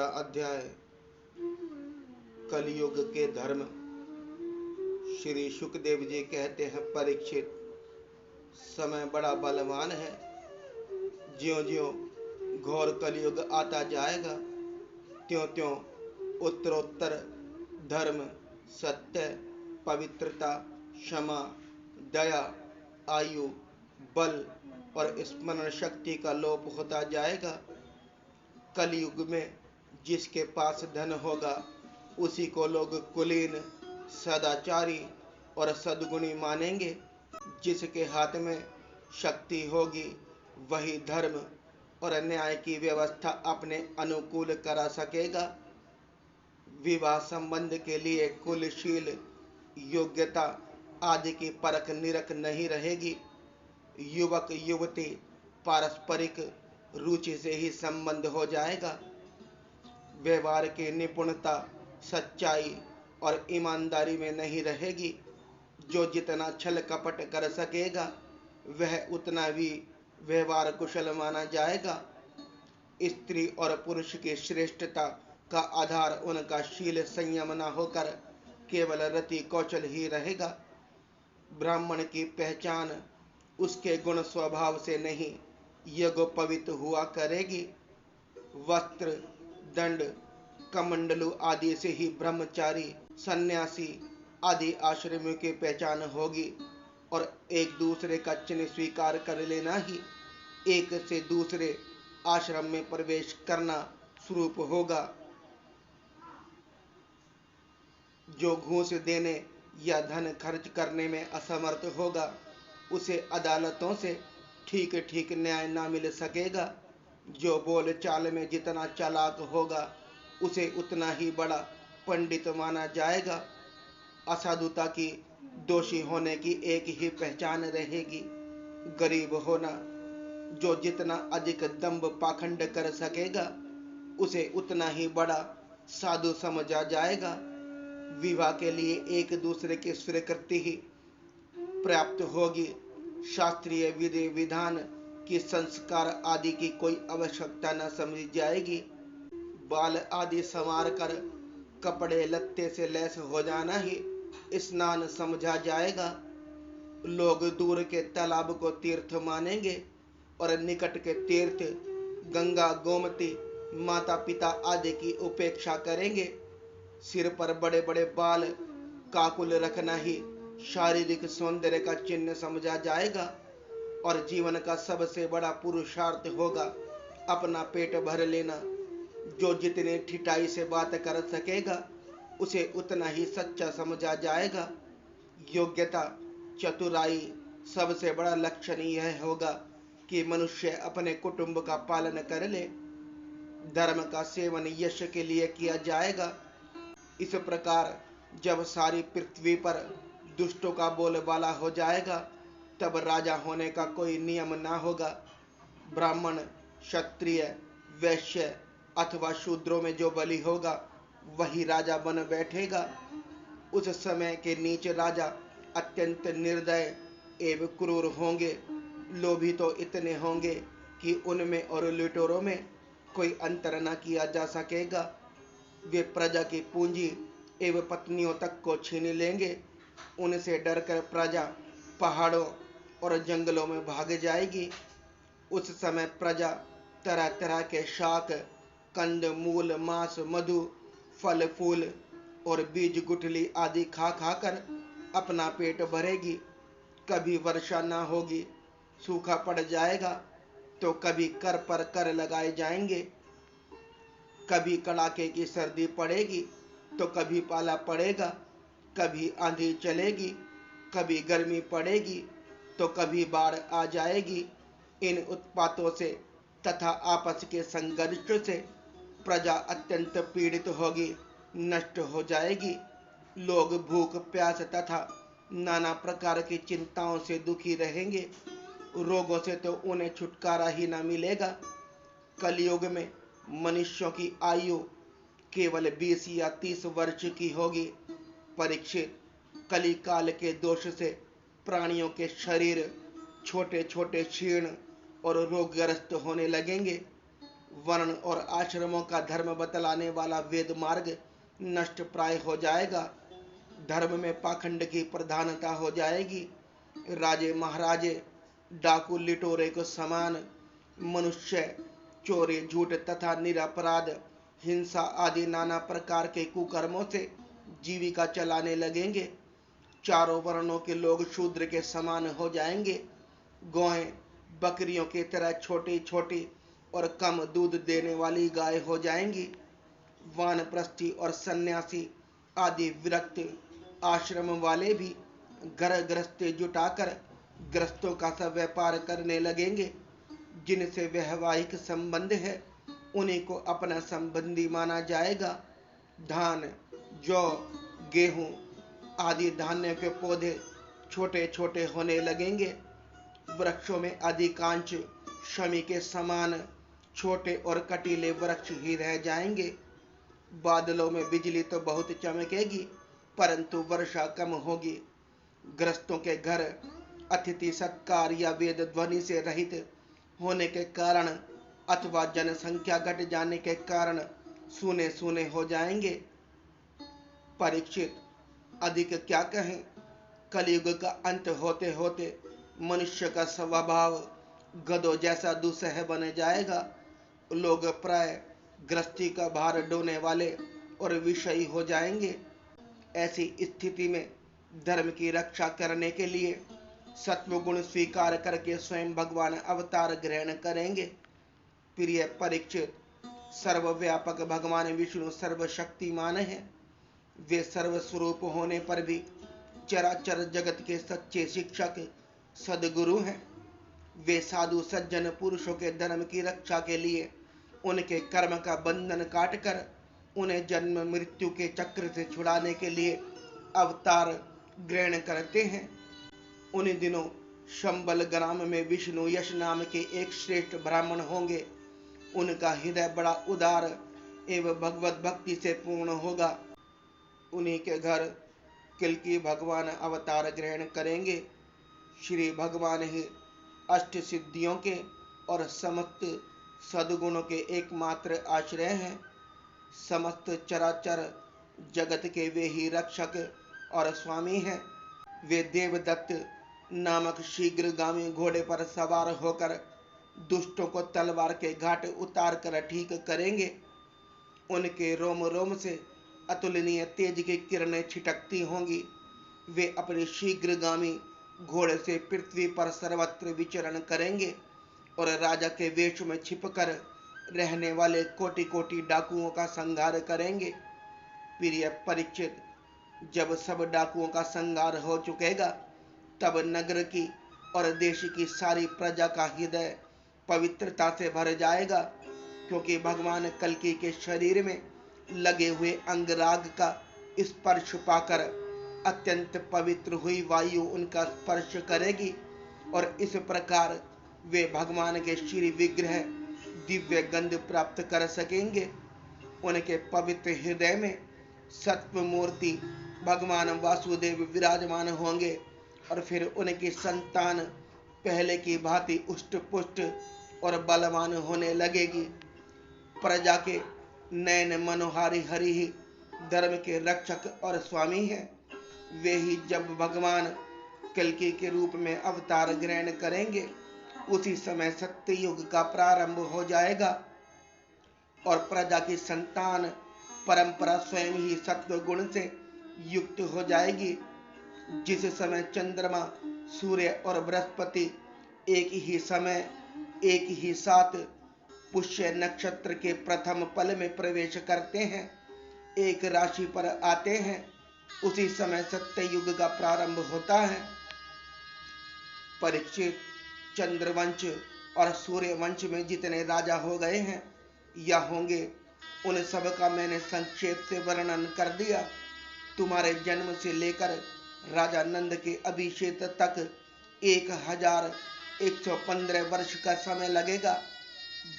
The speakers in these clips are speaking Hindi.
अध्याय कलयुग के धर्म। श्री शुकदेव जी कहते हैं, परीक्षित, समय बड़ा बलवान है। ज्यों ज्यों घोर कलयुग आता जाएगा, त्यों त्यों उत्तरोत्तर धर्म, सत्य, पवित्रता, क्षमा, दया, आयु, बल और स्मरण शक्ति का लोप होता जाएगा। कलयुग में जिसके पास धन होगा उसी को लोग कुलीन, सदाचारी और सद्गुणी मानेंगे। जिसके हाथ में शक्ति होगी वही धर्म और न्याय की व्यवस्था अपने अनुकूल करा सकेगा। विवाह संबंध के लिए कुलशील, योग्यता आदि की परख निरख नहीं रहेगी। युवक युवती पारस्परिक रुचि से ही संबंध हो जाएगा। व्यवहार की निपुणता सच्चाई और ईमानदारी में नहीं रहेगी। जो जितना छल कपट कर सकेगा वह उतना भी व्यवहार कुशल माना जाएगा। स्त्री और पुरुष की श्रेष्ठता का आधार उनका शील संयम न होकर केवल रति कौशल ही रहेगा। ब्राह्मण की पहचान उसके गुण स्वभाव से नहीं, यज्ञोपवीत हुआ करेगी। वस्त्र, दंड, कमंडलू आदि से ही ब्रह्मचारी, सन्यासी आदि आश्रमियों की पहचान होगी और एक दूसरे का चिन्ह स्वीकार कर लेना ही एक से दूसरे आश्रम में प्रवेश करना स्वरूप होगा। जो घूस देने या धन खर्च करने में असमर्थ होगा उसे अदालतों से ठीक ठीक न्याय ना मिल सकेगा। जो बोल चाल में जितना चालाक होगा उसे उतना ही बड़ा पंडित माना जाएगा। असाधुता की, दोषी होने की एक ही पहचान रहेगी, गरीब होना। जो जितना अधिक दंभ पाखंड कर सकेगा उसे उतना ही बड़ा साधु समझा जाएगा। विवाह के लिए एक दूसरे की स्वीकृति ही प्राप्त होगी। शास्त्रीय विधि विधान की, संस्कार आदि की कोई आवश्यकता न समझी जाएगी। बाल आदि संवार कर कपड़े लत्ते से लैस हो जाना ही स्नान समझा जाएगा। लोग दूर के तालाब को तीर्थ मानेंगे और निकट के तीर्थ गंगा, गोमती, माता पिता आदि की उपेक्षा करेंगे। सिर पर बड़े बड़े बाल, काकुल रखना ही शारीरिक सौंदर्य का चिन्ह समझा जाएगा और जीवन का सबसे बड़ा पुरुषार्थ होगा अपना पेट भर लेना। जो जितने ठिठाई से बात कर सकेगा उसे उतना ही सच्चा समझा जाएगा। योग्यता, चतुराई, सबसे बड़ा लक्षण यह होगा कि मनुष्य अपने कुटुंब का पालन कर ले। धर्म का सेवन यश के लिए किया जाएगा। इस प्रकार जब सारी पृथ्वी पर दुष्टों का बोलबाला हो जाएगा तब राजा होने का कोई नियम ना होगा। ब्राह्मण, क्षत्रिय, वैश्य अथवा शूद्रों में जो बलि होगा वही राजा बन बैठेगा। उस समय के नीच राजा अत्यंत निर्दय एवं क्रूर होंगे। लोभी तो इतने होंगे कि उनमें और लुटेरों में कोई अंतर न किया जा सकेगा। वे प्रजा की पूंजी एवं पत्नियों तक को छीन लेंगे। उनसे डरकर प्रजा पहाड़ों और जंगलों में भाग जाएगी। उस समय प्रजा तरह तरह के शाक, कंद मूल, मांस, मधु, फल फूल और बीज गुठली आदि खा खाकर अपना पेट भरेगी। कभी वर्षा ना होगी, सूखा पड़ जाएगा, तो कभी कर पर कर लगाए जाएंगे। कभी कड़ाके की सर्दी पड़ेगी तो कभी पाला पड़ेगा। कभी आंधी चलेगी, कभी गर्मी पड़ेगी तो कभी बाढ़ आ जाएगी। इन उत्पातों से तथा आपस के संघर्ष से प्रजा अत्यंत पीड़ित होगी, नष्ट हो जाएगी। लोग भूख, प्यास तथा नाना प्रकार की चिंताओं से दुखी रहेंगे। रोगों से तो उन्हें छुटकारा ही न मिलेगा। कलयुग में मनुष्यों की आयु केवल 20 या 30 वर्ष की होगी। परीक्षित, कली काल के दोष से प्राणियों के शरीर छोटे छोटे, क्षीण और रोगग्रस्त होने लगेंगे। वर्ण और आश्रमों का धर्म बतलाने वाला वेद मार्ग नष्ट प्राय हो जाएगा। धर्म में पाखंड की प्रधानता हो जाएगी। राजे महाराजे डाकू लिटोरे को समान मनुष्य चोरी झूठ तथा निरपराध हिंसा आदि नाना प्रकार के कुकर्मों से जीविका चलाने लगेंगे। चारों वर्णों के लोग शूद्र के समान हो जाएंगे। गौएं बकरियों की तरह छोटी छोटी और कम दूध देने वाली गाय हो जाएंगी। वानप्रस्थी और सन्यासी आदि विरक्त आश्रम वाले भी घर गृहस्थी जुटाकर ग्रस्तों का सब व्यापार करने लगेंगे। जिनसे वैवाहिक संबंध है उन्हीं को अपना संबंधी माना जाएगा। धान, जौ, गेहूं आदि धान्य के पौधे छोटे छोटे होने लगेंगे। वृक्षों में अधिकांश शमी के समान छोटे और कटीले वृक्ष ही रह जाएंगे। बादलों में बिजली तो बहुत चमकेगी, परंतु वर्षा कम होगी। ग्रस्तों के घर अतिथि सत्कार या वेद ध्वनि से रहित होने के कारण अथवा जनसंख्या घट जाने के कारण सूने सूने हो जाएंगे। परीक्षित, अधिक क्या कहें, कलयुग का अंत होते होते मनुष्य का स्वभाव गधों जैसा दुस्सह बन जाएगा। लोग प्राय गृहस्थी का भार ढोने वाले और विषयी हो जाएंगे। ऐसी स्थिति में धर्म की रक्षा करने के लिए सत्वगुण स्वीकार करके स्वयं भगवान अवतार ग्रहण करेंगे। प्रिय परीक्षित, सर्वव्यापक भगवान विष्णु सर्वशक्तिमान है। वे सर्वस्वरूप होने पर भी चराचर जगत के सच्चे शिक्षक सद्गुरु हैं। वे साधु सज्जन पुरुषों के धर्म की रक्षा के लिए उनके कर्म का बंधन काटकर उन्हें जन्म मृत्यु के चक्र से छुड़ाने के लिए अवतार ग्रहण करते हैं। उन्हीं दिनों शंबल ग्राम में विष्णु यश नाम के एक श्रेष्ठ ब्राह्मण होंगे। उनका हृदय बड़ा उदार एवं भगवत भक्ति से पूर्ण होगा। उन्हीं के घर कल्कि भगवान अवतार ग्रहण करेंगे। श्री भगवान ही अष्ट सिद्धियों के और समस्त सद्गुणों के एकमात्र आश्रय हैं। समस्त चराचर जगत के वे ही रक्षक और स्वामी हैं। वे देवदत्त नामक शीघ्रगामी घोड़े पर सवार होकर दुष्टों को तलवार के घाट उतार कर ठीक करेंगे। उनके रोम रोम से अतुलनीय तेज की किरणें छिटकती होंगी। वे अपने शीघ्रगामी घोड़े से पृथ्वी पर सर्वत्र विचरण करेंगे और राजा के वेश में छिपकर रहने वाले कोटि कोटि डाकुओं का संहार करेंगे। प्रिय परीक्षित, जब सब डाकुओं का संहार हो चुकेगा तब नगर की और देश की सारी प्रजा का हृदय पवित्रता से भर जाएगा, क्योंकि भगवान कल्कि के शरीर में लगे हुए अंगराग का स्पर्श पाकर अत्यंत पवित्र हुई वायु उनका स्पर्श करेगी और इस प्रकार वे भगवान के श्री विग्रह दिव्य गंध प्राप्त कर सकेंगे। उनके पवित्र हृदय में सत्व मूर्ति भगवान वासुदेव विराजमान होंगे और फिर उनकी संतान पहले की भांति उष्ट पुष्ट और बलवान होने लगेगी। प्रजा के नयन मनोहारी हरि ही धर्म के रक्षक और स्वामी हैं। वे ही जब भगवान कल्कि के रूप में अवतार ग्रहण करेंगे उसी समय सत्ययुग का प्रारंभ हो जाएगा और प्रजा की संतान परंपरा स्वयं ही सत्व गुण से युक्त हो जाएगी। जिस समय चंद्रमा, सूर्य और बृहस्पति एक ही समय एक ही साथ पुष्य नक्षत्र के प्रथम पल में प्रवेश करते हैं, एक राशि पर आते हैं, उसी समय सत्ययुग का प्रारंभ होता है। परीक्षित, चंद्रवंश और सूर्यवंश में जितने राजा हो गए हैं या होंगे उन सब का मैंने संक्षेप से वर्णन कर दिया। तुम्हारे जन्म से लेकर राजा नंद के अभिषेक तक 1115 वर्ष का समय लगेगा।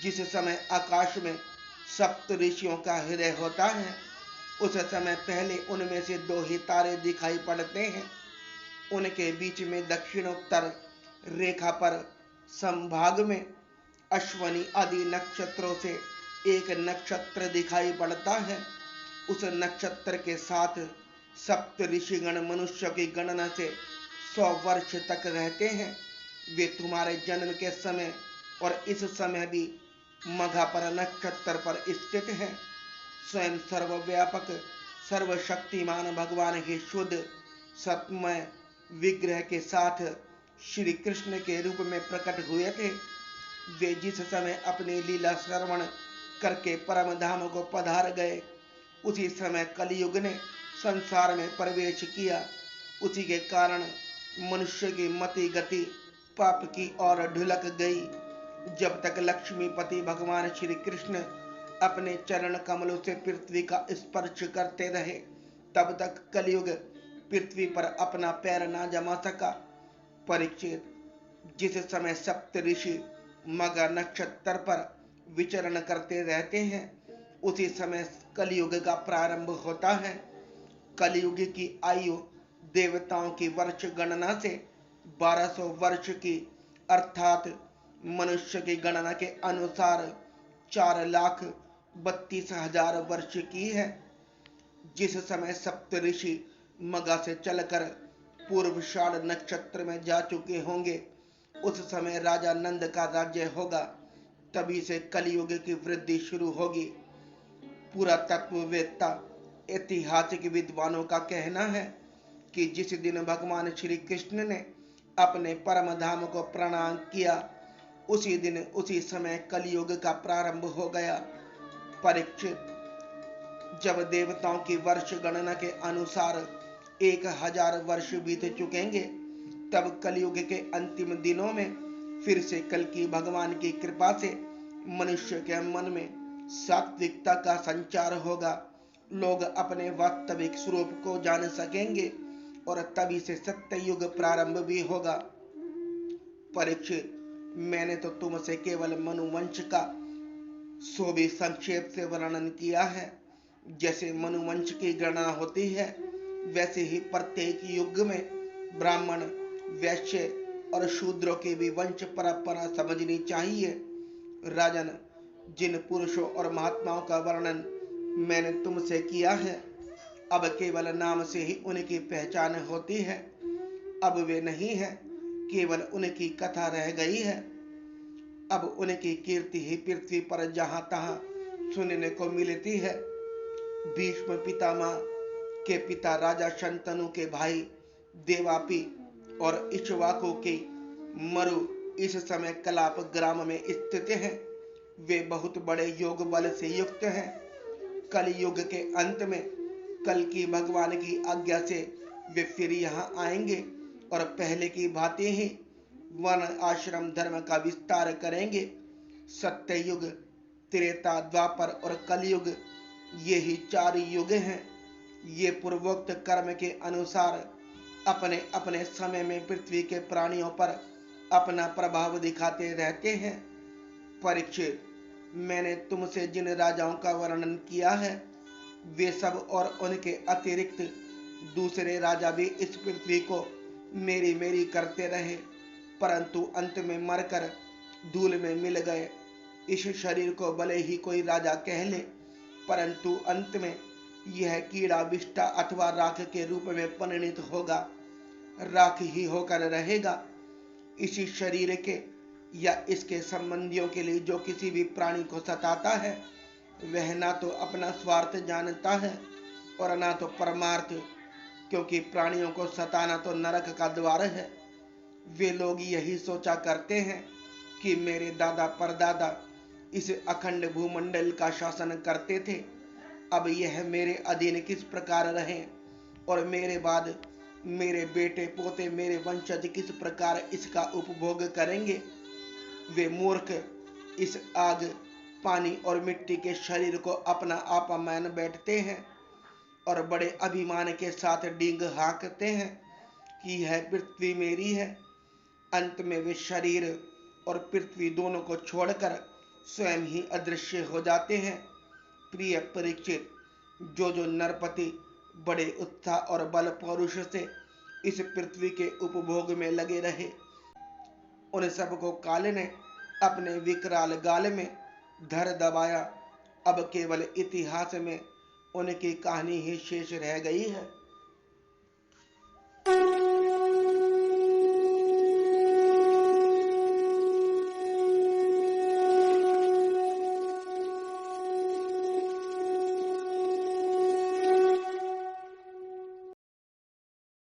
जिस समय आकाश में सप्त ऋषियों का हृदय होता है उस समय पहले उनमें से 2 ही तारे दिखाई पड़ते हैं। उनके बीच में दक्षिणोत्तर रेखा पर संभाग में अश्वनी आदि नक्षत्रों से एक नक्षत्र दिखाई पड़ता है। उस नक्षत्र के साथ सप्त ऋषिगण मनुष्य की गणना से 100 वर्ष तक रहते हैं। वे तुम्हारे जन्म के समय और इस समय भी मघा पर नक्षत्र पर स्थित हैं। स्वयं सर्वव्यापक सर्वशक्तिमान भगवान के शुद्ध सत्मय विग्रह के साथ श्री कृष्ण के रूप में प्रकट हुए थे। वे जिस समय अपनी लीला श्रवण करके परम धाम को पधार गए, उसी समय कलयुग ने संसार में प्रवेश किया। उसी के कारण मनुष्य की मति गति पाप की ओर ढुलक गई। जब तक लक्ष्मीपति भगवान श्री कृष्ण अपने चरण कमलों से पृथ्वी का स्पर्श करते रहे, तब तक कलयुग पृथ्वी पर अपना पैर ना जमा सका। परीक्षित, जिस समय सप्त ऋषि मघा नक्षत्र पर विचरण करते रहते हैं, उसी समय कलयुग का प्रारंभ होता है। कलयुग की आयु देवताओं की वर्ष गणना से 1200 वर्ष की अर्थात मनुष्य की गणना के अनुसार 4,32,000 वर्ष की है। जिस समय सप्त ऋषि मघा से चलकर पूर्वाषाढ़ नक्षत्र में जा चुके होंगे, उस समय राजा नंद का राज्य होगा। तभी से कलयुग की वृद्धि शुरू होगी। पुरातत्ववेत्ता ऐतिहासिक विद्वानों का कहना है कि जिस दिन भगवान श्री कृष्ण ने अपने परम धाम को प्रणाम किया, उसी दिन उसी समय कलयुग का प्रारंभ हो गया। परीक्षित, जब देवताओं की वर्ष गणना के अनुसार 1000 वर्ष बीत चुकेंगे, तब कलयुग के अंतिम दिनों में फिर से कल की भगवान की कृपा से मनुष्य के मन में सात्विकता का संचार होगा। लोग अपने वास्तविक स्वरूप को जान सकेंगे और तभी से सत्ययुग प्रारंभ भी होगा। परीक्षित, मैंने तो तुमसे केवल मनुवंश का सो भी संक्षेप से वर्णन किया है। जैसे मनुवंश की गणना होती है, वैसे ही प्रत्येक युग में ब्राह्मण, वैश्य और शूद्रों की भी वंश परंपरा समझनी चाहिए। राजन, जिन पुरुषों और महात्माओं का वर्णन मैंने तुमसे किया है, अब केवल नाम से ही उनकी पहचान होती है। अब वे नहीं है, केवल उनकी कथा रह गई है। अब उनकी कीर्ति ही पृथ्वी पर जहां तहां सुनने को मिलती है। भीष्म पितामह के पिता राजा शंतनु के भाई देवापी और इक्ष्वाकु के मरु इस समय कलाप ग्राम में स्थित हैं। वे बहुत बड़े योग बल से युक्त हैं। कलयुग के अंत में कल की भगवान की आज्ञा से वे फिर यहाँ आएंगे और पहले की भांति ही वन आश्रम धर्म का विस्तार करेंगे। सत्ययुग, त्रेता, द्वापर और कलयुग, ये ही 4 युग हैं। ये पूर्वोक्त कर्म के अनुसार अपने अपने समय में पृथ्वी के प्राणियों पर अपना प्रभाव दिखाते रहते हैं। परीक्षित, मैंने तुमसे जिन राजाओं का वर्णन किया है, वे सब और उनके अतिरिक्त दूसरे राजा भी इस पृथ्वी को मेरी मेरी करते रहे, परंतु अंत में मरकर धूल में मिल गए। इस शरीर को भले ही कोई राजा कह ले, परंतु अंत में यह कीड़ा, विष्ठा अथवा राख के रूप में परिणित होगा, राख ही होकर रहेगा। इसी शरीर के या इसके संबंधियों के लिए जो किसी भी प्राणी को सताता है, वह ना तो अपना स्वार्थ जानता है और ना तो परमार्थ, क्योंकि प्राणियों को सताना तो नरक का द्वार है। वे लोग यही सोचा करते हैं कि मेरे दादा परदादा इस अखंड भूमंडल का शासन करते थे, अब यह मेरे अधीन किस प्रकार रहे और मेरे बाद मेरे बेटे पोते, मेरे वंशज किस प्रकार इसका उपभोग करेंगे। वे मूर्ख इस आग, पानी और मिट्टी के शरीर को अपना आपा मान बैठते हैं और बड़े अभिमान के साथ डींग हाँकते हैं कि यह पृथ्वी मेरी है। अंत में वे शरीर और पृथ्वी दोनों को छोड़कर स्वयं ही अदृश्य हो जाते हैं। प्रिय परीक्षित, जो जो नरपति बड़े उत्साह और बल पौरुष से इस पृथ्वी के उपभोग में लगे रहे, उन सबको काल ने अपने विकराल गाल में धर दबाया। अब केवल इतिहास में उनकी कहानी ही शेष रह गई है।